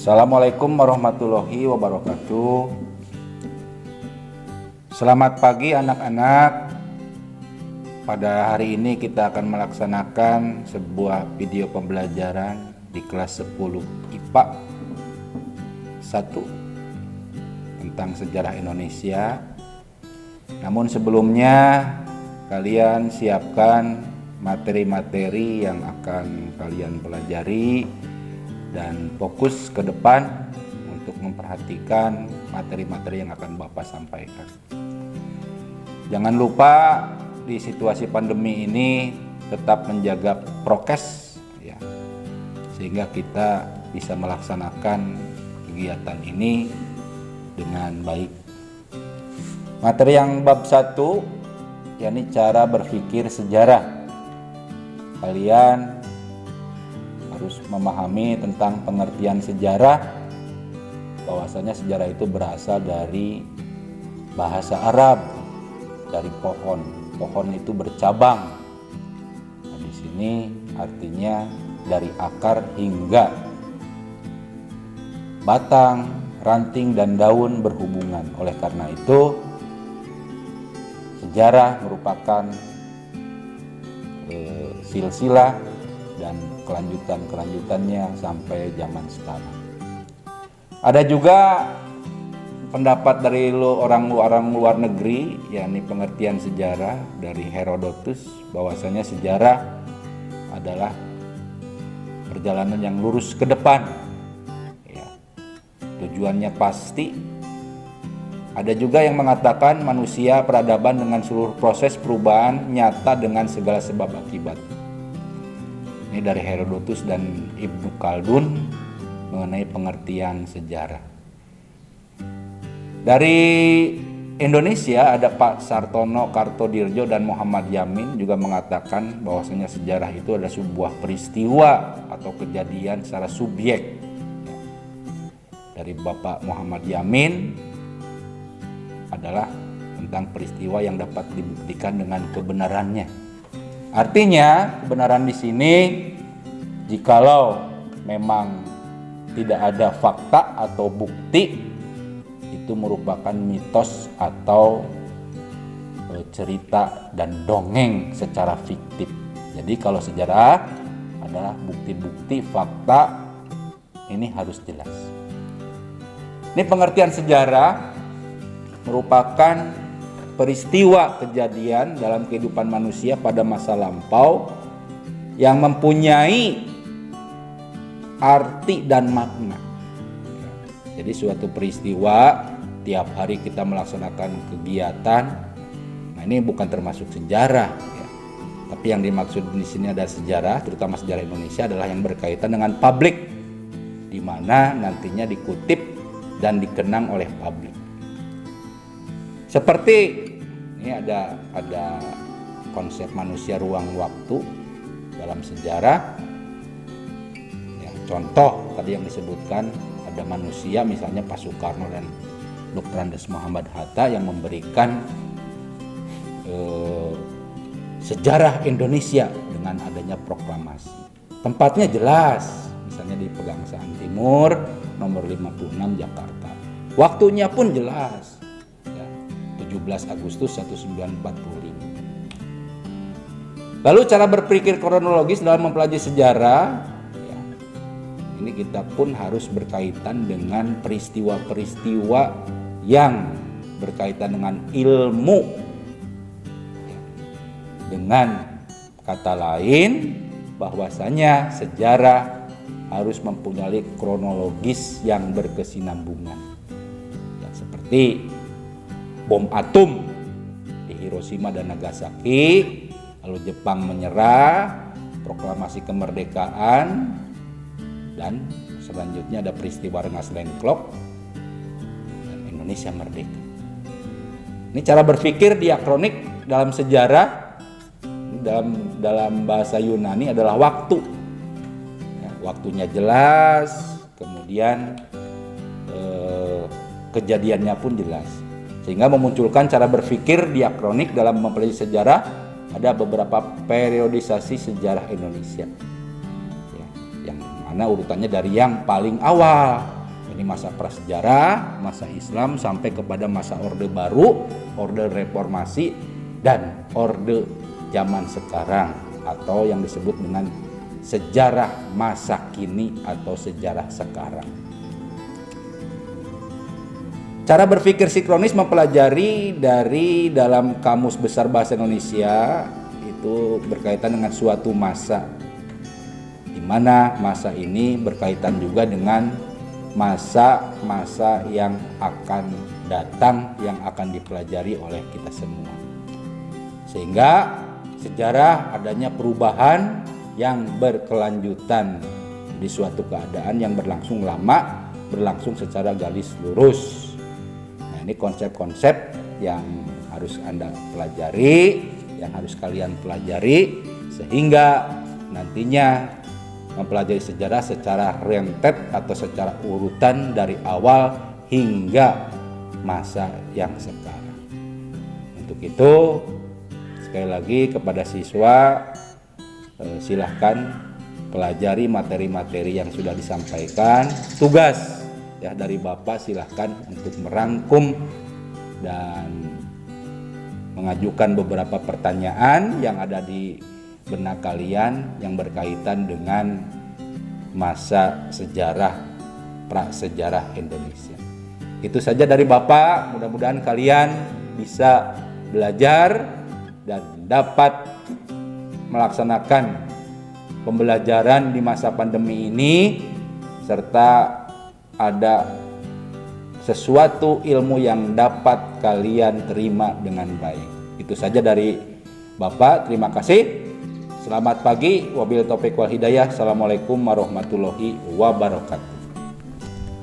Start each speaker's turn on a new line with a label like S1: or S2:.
S1: Assalamualaikum warahmatullahi wabarakatuh. Selamat pagi anak-anak. Pada hari ini kita akan melaksanakan sebuah video pembelajaran di kelas 10 IPA 1 tentang sejarah Indonesia. Namun sebelumnya kalian siapkan materi-materi yang akan kalian pelajari dan fokus ke depan untuk memperhatikan materi-materi yang akan Bapak sampaikan. Jangan lupa di situasi pandemi ini tetap menjaga prokes ya, sehingga kita bisa melaksanakan kegiatan ini dengan baik. Materi yang bab 1 yakni cara berpikir sejarah. Kalian harus memahami tentang pengertian sejarah, bahwasanya sejarah itu berasal dari bahasa Arab, dari pohon. Pohon itu bercabang. Nah, di sini artinya dari akar hingga batang, ranting dan daun berhubungan. Oleh karena itu, sejarah merupakan silsilah dan kelanjutannya sampai zaman sekarang. Ada juga pendapat dari orang luar negeri, yakni pengertian sejarah dari Herodotus, bahwasanya sejarah adalah perjalanan yang lurus ke depan. Ya, tujuannya pasti. Ada juga yang mengatakan manusia peradaban dengan seluruh proses perubahan nyata dengan segala sebab akibat. Ini dari Herodotus dan Ibnu Khaldun mengenai pengertian sejarah. Dari Indonesia ada Pak Sartono Kartodirjo dan Muhammad Yamin juga mengatakan bahwasanya sejarah itu adalah sebuah peristiwa atau kejadian secara subjek. Dari Bapak Muhammad Yamin adalah tentang peristiwa yang dapat dibuktikan dengan kebenarannya. Artinya kebenaran di sini, jikalau memang tidak ada fakta atau bukti, itu merupakan mitos atau cerita dan dongeng secara fiktif. Jadi kalau sejarah adalah bukti-bukti, fakta, ini harus jelas. Ini pengertian sejarah merupakan peristiwa kejadian dalam kehidupan manusia pada masa lampau yang mempunyai arti dan makna. Jadi suatu peristiwa, tiap hari kita melaksanakan kegiatan. Nah, ini bukan termasuk sejarah ya. Tapi yang dimaksud di sini ada sejarah, terutama sejarah Indonesia, adalah yang berkaitan dengan publik, di mana nantinya dikutip dan dikenang oleh publik. Seperti ini ada konsep manusia ruang waktu dalam sejarah. Ya, contoh tadi yang disebutkan ada manusia misalnya Pak Soekarno dan Dr. Andes Muhammad Hatta yang memberikan sejarah Indonesia dengan adanya proklamasi. Tempatnya jelas, misalnya di Pegangsaan Timur nomor 56 Jakarta. Waktunya pun jelas. 17 Agustus 1945. Lalu cara berpikir kronologis dalam mempelajari sejarah, ya, ini kita pun harus berkaitan dengan peristiwa-peristiwa yang berkaitan dengan ilmu. Ya, dengan kata lain, bahwasanya sejarah harus mempunyai kronologis yang berkesinambungan. Ya, seperti bom atom di Hiroshima dan Nagasaki, lalu Jepang menyerah, proklamasi kemerdekaan, dan selanjutnya ada peristiwa Rengas Dengklok dan Indonesia merdeka. Ini cara berpikir diakronik dalam sejarah, dalam bahasa Yunani adalah waktu. Ya, waktunya jelas, kemudian kejadiannya pun jelas. Sehingga memunculkan cara berpikir diakronik dalam mempelajari sejarah. Ada beberapa periodisasi sejarah Indonesia ya, yang karena urutannya dari yang paling awal. Jadi masa prasejarah, masa Islam sampai kepada masa Orde Baru, Orde Reformasi, dan Orde zaman sekarang atau yang disebut dengan sejarah masa kini atau sejarah sekarang. Cara berpikir sinkronis mempelajari dari dalam Kamus Besar Bahasa Indonesia itu berkaitan dengan suatu masa, di mana masa ini berkaitan juga dengan masa-masa yang akan datang, yang akan dipelajari oleh kita semua. Sehingga sejarah adanya perubahan yang berkelanjutan di suatu keadaan yang berlangsung lama, berlangsung secara garis lurus. Ini konsep-konsep yang harus Anda pelajari, yang harus kalian pelajari, sehingga nantinya mempelajari sejarah secara rentet atau secara urutan dari awal hingga masa yang sekarang. Untuk itu, sekali lagi kepada siswa, silahkan pelajari materi-materi yang sudah disampaikan. Tugas ya dari Bapak silahkan untuk merangkum dan mengajukan beberapa pertanyaan yang ada di benak kalian yang berkaitan dengan masa sejarah prasejarah Indonesia. Itu saja dari Bapak, mudah-mudahan kalian bisa belajar dan dapat melaksanakan pembelajaran di masa pandemi ini serta ada sesuatu ilmu yang dapat kalian terima dengan baik. Itu saja dari Bapak, terima kasih. Selamat pagi, wabillahi taufiq wal hidayah. Assalamualaikum warahmatullahi wabarakatuh.